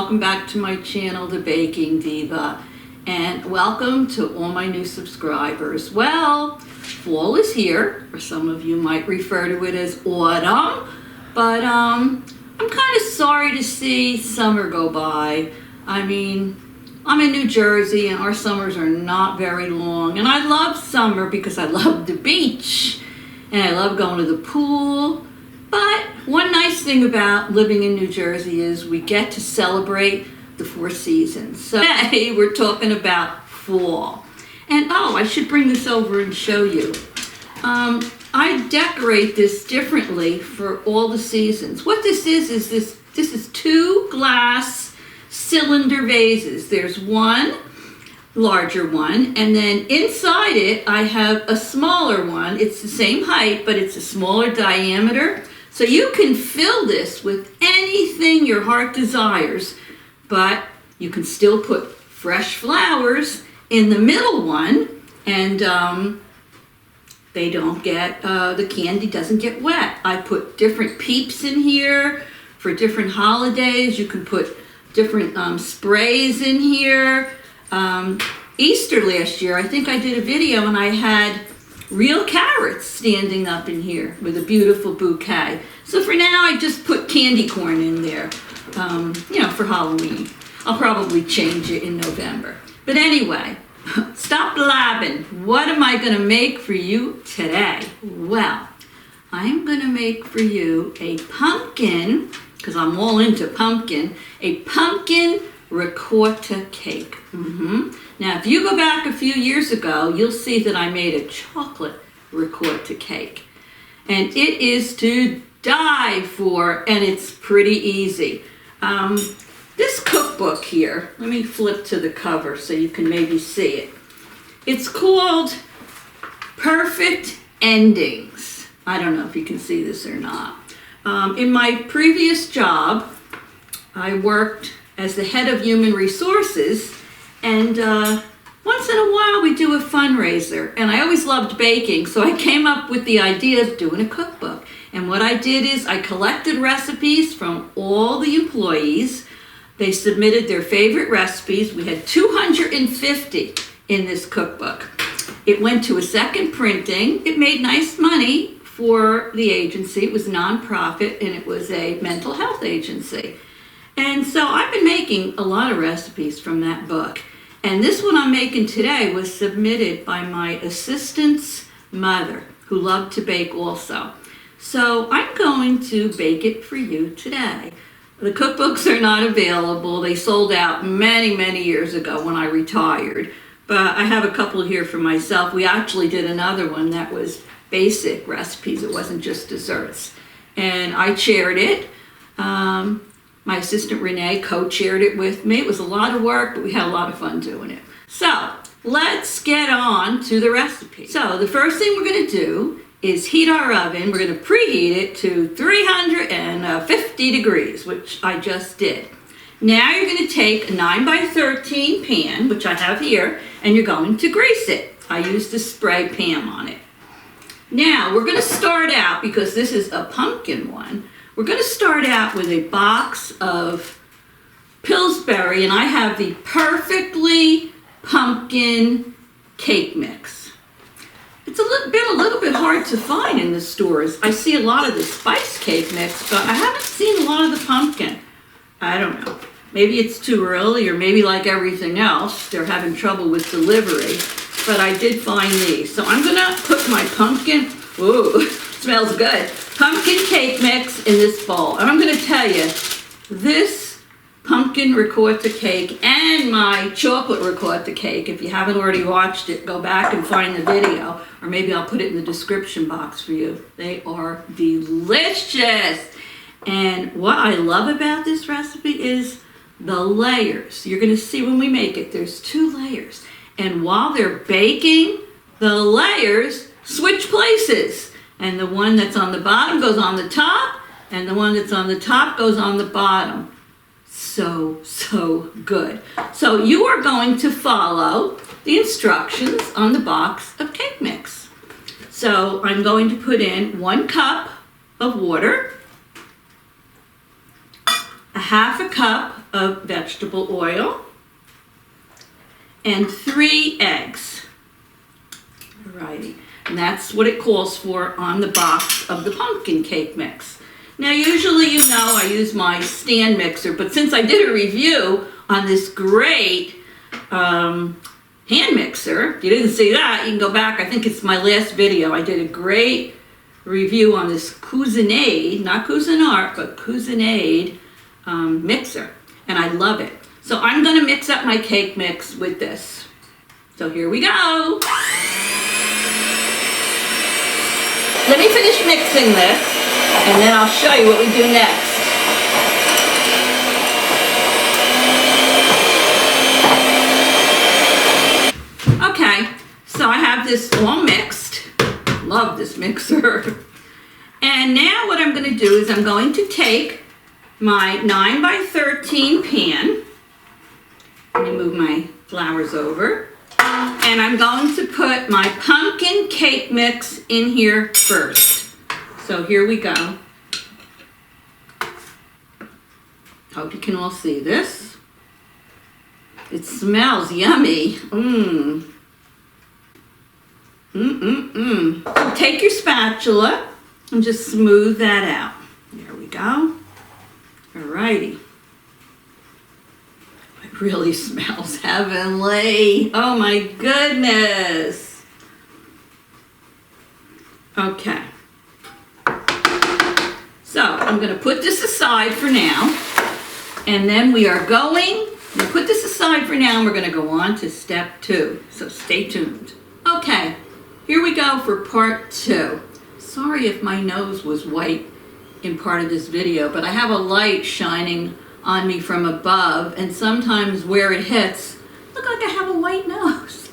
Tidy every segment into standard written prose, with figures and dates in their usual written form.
welcome back to my channel, The Baking Diva, and welcome to all my new subscribers. Well, fall is here, or some of you might refer to it as autumn, but I'm kind of sorry to see summer go by. I mean, I'm in New Jersey and our summers are not very long, and I love summer because I love the beach and I love going to the pool. But one nice thing about living in New Jersey is we get to celebrate the 4 seasons. So today we're talking about fall. And oh, I should bring this over and show you. I decorate this differently for all the seasons. What this is this is 2 glass cylinder vases. There's one larger one, and then inside it I have a smaller one. It's the same height, but it's a smaller diameter. So you can fill this with anything your heart desires, but you can still put fresh flowers in the middle one, and they don't get, the candy doesn't get wet. I put different peeps in here for different holidays. You can put different sprays in here. Easter last year, I think I did a video and I had real carrots standing up in here with a beautiful bouquet. So for now, I just put candy corn in there, for Halloween. I'll probably change it in November. But anyway, stop blabbing. What am I gonna make for you today? Well, I'm gonna make for you a pumpkin, because I'm all into pumpkin, a pumpkin ricotta cake. Now, if you go back a few years ago, you'll see that I made a chocolate ricotta cake. And it is to die for, and it's pretty easy. This cookbook here, let me flip to the cover so you can maybe see it. It's called Perfect Endings. I don't know if you can see this or not. In my previous job, I worked as the head of human resources, and once in a while we do a fundraiser, and I always loved baking, so I came up with the idea of doing a cookbook. And what I did is I collected recipes from all the employees. They submitted their favorite recipes. We had 250 in this cookbook. It went to a second printing. It made nice money for the agency. It was a nonprofit, and it was a mental health agency. And so I've been making a lot of recipes from that book. And this one I'm making today was submitted by my assistant's mother, who loved to bake also. So I'm going to bake it for you today. The cookbooks are not available. They sold out many, many years ago when I retired. But I have a couple here for myself. We actually did another one that was basic recipes. It wasn't just desserts. And I chaired it. My assistant Renee co-chaired it with me. It was a lot of work, but we had a lot of fun doing it. So let's get on to the recipe. So the first thing we're going to do is heat our oven. We're going to preheat it to 350 degrees, which I just did. Now you're going to take a 9x13 pan, which I have here, and you're going to grease it. I used a spray pan on it. Now we're going to start out, because this is a pumpkin one, we're going to start out with a box of Pillsbury, and I have the Perfectly Pumpkin Cake Mix. It's been a little bit hard to find in the stores. I see a lot of the spice cake mix, but I haven't seen a lot of the pumpkin. I don't know. Maybe it's too early, or maybe like everything else, they're having trouble with delivery. But I did find these. So I'm going to put my pumpkin, ooh, smells good, pumpkin cake mix in this bowl. And I'm going to tell you, this pumpkin ricotta cake and my chocolate ricotta cake, if you haven't already watched it, go back and find the video, or maybe I'll put it in the description box for you. They are delicious. And what I love about this recipe is the layers. You're going to see when we make it, there's 2 layers. And while they're baking, the layers switch places. And the one that's on the bottom goes on the top, and the one that's on the top goes on the bottom. So, so good. So you are going to follow the instructions on the box of cake mix. So I'm going to put in 1 cup of water, a half a cup of vegetable oil, and 3 eggs. Alrighty, and that's what it calls for on the box of the pumpkin cake mix. Now usually you know I use my stand mixer, but since I did a review on this great hand mixer, if you didn't see that, you can go back, I think it's my last video. I did a great review on this Cuisinade, not Cuisinart, but Cuisinade mixer, and I love it. So I'm gonna mix up my cake mix with this. So here we go. Let me finish mixing this, and then I'll show you what we do next. Okay, so I have this all mixed. Love this mixer. And now what I'm going to do is I'm going to take my 9x13 pan. Let me move my flowers over. And I'm going to put my pumpkin cake mix in here first. So here we go. Hope you can all see this. It smells yummy. Mmm. So take your spatula and just smooth that out. There we go. Alrighty. It really smells heavenly. Oh my goodness. Okay. So I'm going to put this aside for now. And then we are going to put this aside for now, and we're going to go on to step 2. So stay tuned. Okay. Here we go for part 2. Sorry if my nose was white in part of this video, but I have a light shining on me from above, and sometimes where it hits, look like I have a white nose.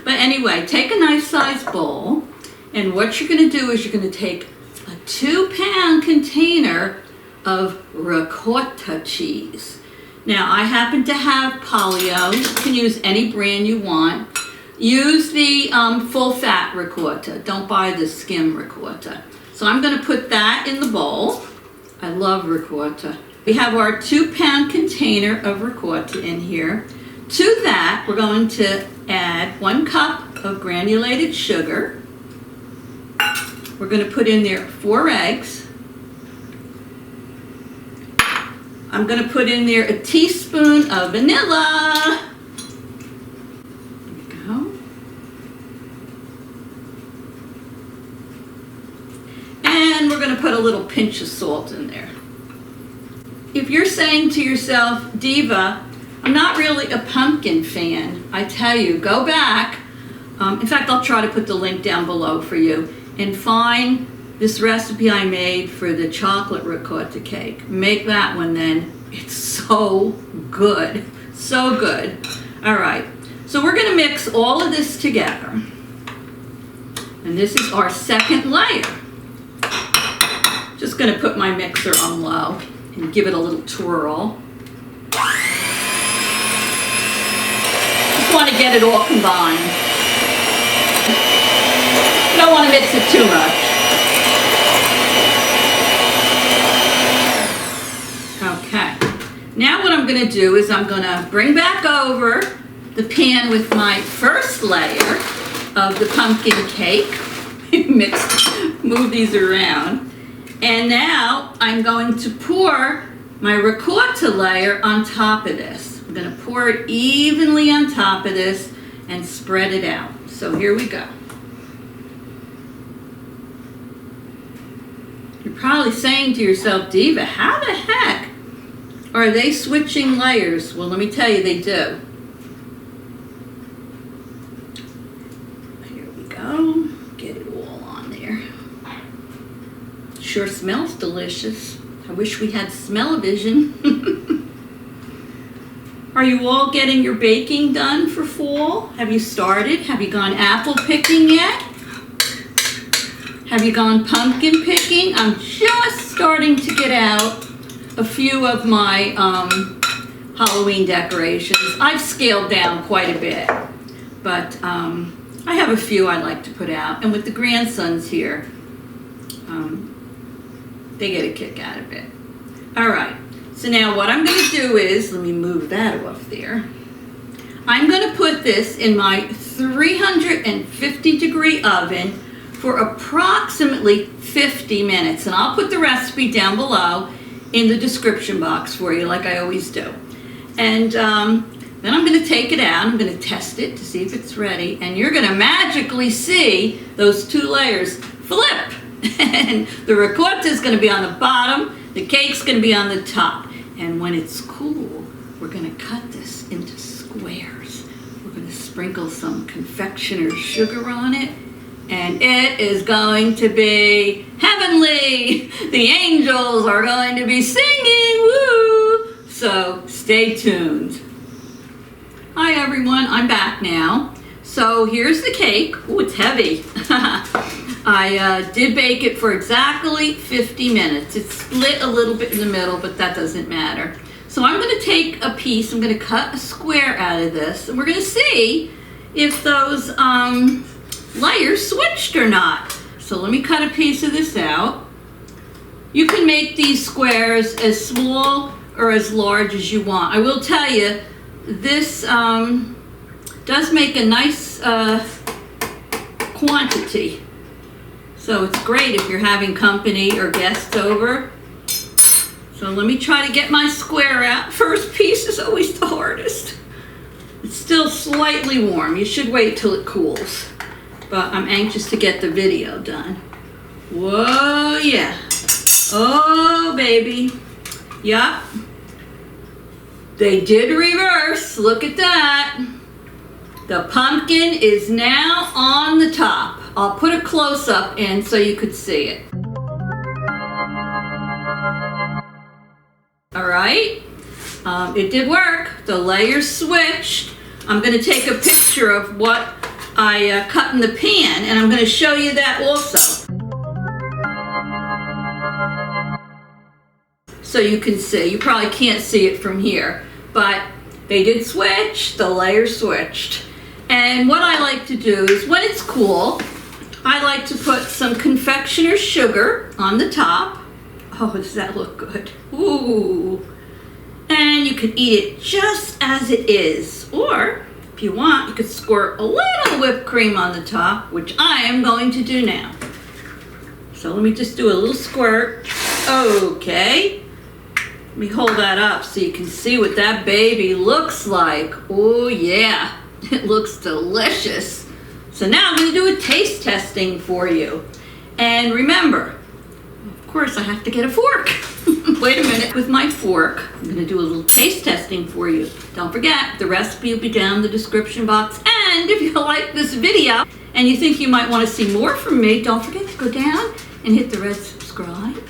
But anyway, take a nice sized bowl, and what you're going to do is you're going to take a 2-pound container of ricotta cheese. Now, I happen to have Polio. You can use any brand you want. Use the full-fat ricotta. Don't buy the skim ricotta. So I'm going to put that in the bowl. I love ricotta. We have our 2-pound container of ricotta in here. To that, we're going to add 1 cup of granulated sugar. We're going to put in there 4 eggs. I'm going to put in there a teaspoon of vanilla. And we're going to put a little pinch of salt in there. If you're saying to yourself, Diva, I'm not really a pumpkin fan, I tell you, go back. In fact, I'll try to put the link down below for you, and find this recipe I made for the chocolate ricotta cake. Make that one then. It's so good. So good. All right. So we're going to mix all of this together. And this is our second layer. Just going to put my mixer on low and give it a little twirl. Just want to get it all combined. You don't want to mix it too much. Okay. Now what I'm going to do is I'm going to bring back over the pan with my first layer of the pumpkin cake. Move these around. And now I'm going to pour my ricotta layer on top of this. I'm going to pour it evenly on top of this and spread it out. So here we go. You're probably saying to yourself, Diva, how the heck are they switching layers? Well, let me tell you, they do. Here we go. Get it all on there. Sure smells delicious. I wish we had smell-o-vision. Are you all getting your baking done for fall? Have you started? Have you gone apple picking yet? Have you gone pumpkin picking? I'm just starting to get out a few of my Halloween decorations. I've scaled down quite a bit, but I have a few I like to put out. And with the grandsons here, they get a kick out of it. All right, So now what I'm going to do is, let me move that off there. I'm going to put this in my 350 degree oven for approximately 50 minutes. And I'll put the recipe down below in the description box for you, like I always do. And then I'm going to take it out. I'm going to test it to see if it's ready. And you're going to magically see those 2 layers flip. And the ricotta is going to be on the bottom. The cake's going to be on the top. And when it's cool, we're going to cut this into squares. We're going to sprinkle some Confectioners sugar on it. And it is going to be heavenly. The angels are going to be singing. Woo! So stay tuned. Hi everyone, I'm back now. So here's the cake. Oh, it's heavy. I did bake it for exactly 50 minutes. It's split a little bit in the middle, but that doesn't matter. So I'm going to take a piece, I'm going to cut a square out of this, and we're going to see if those layers switched or not. So let me cut a piece of this out. You can make these squares as small or as large as you want. I will tell you, this does make a nice quantity. So it's great if you're having company or guests over. So let me try to get my square out. First piece is always the hardest. It's still slightly warm. You should wait till it cools. But I'm anxious to get the video done. Whoa, yeah. Oh, baby. Yup. They did reverse. Look at that. The pumpkin is now on the top. I'll put a close-up in so you could see it. All right. It did work. The layers switched. I'm going to take a picture of what I cut in the pan, and I'm going to show you that also. So you can see. You probably can't see it from here, but they did switch. The layers switched. And what I like to do is when it's cool, I like to put some Confectioners sugar on the top. Oh, does that look good? Ooh. And you can eat it just as it is. Or, if you want, you could squirt a little whipped cream on the top, which I am going to do now. So let me just do a little squirt. Okay. Let me hold that up so you can see what that baby looks like. Oh, yeah. It looks delicious. So now I'm going to do a taste testing for you. And remember, of course I have to get a fork. Wait a minute. With my fork, I'm going to do a little taste testing for you. Don't forget, the recipe will be down in the description box. And if you like this video and you think you might want to see more from me, don't forget to go down and hit the red subscribe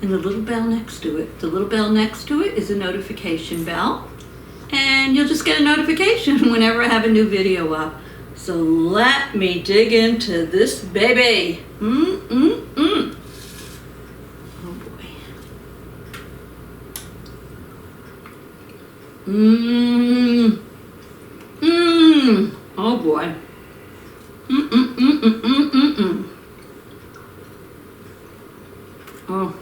and the little bell next to it. The little bell next to it is a notification bell. And you'll just get a notification whenever I have a new video up. So let me dig into this baby. Oh boy. Oh boy. Oh,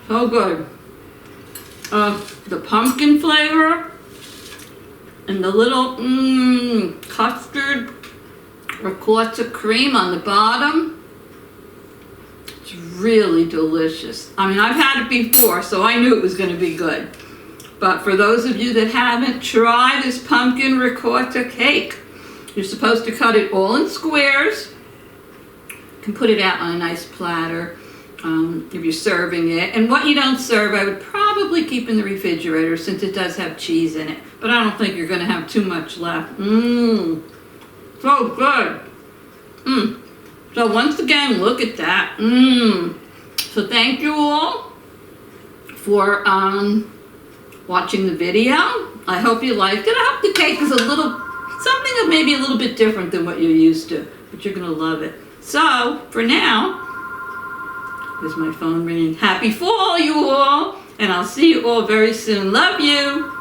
so good. The pumpkin flavor and the little custard ricotta cream on the bottom. It's really delicious. I mean, I've had it before, so I knew it was going to be good. But for those of you that haven't, try this pumpkin ricotta cake. You're supposed to cut it all in squares. You can put it out on a nice platter. If you're serving it. And what you don't serve, I would probably keep in the refrigerator since it does have cheese in it. But I don't think you're going to have too much left. So good. So once again, look at that. So thank you all for watching the video. I hope you liked it. I hope the cake is something that maybe a little bit different than what you're used to. But you're going to love it. So, for now, there's my phone ringing. Happy fall, you all. And I'll see you all very soon. Love you.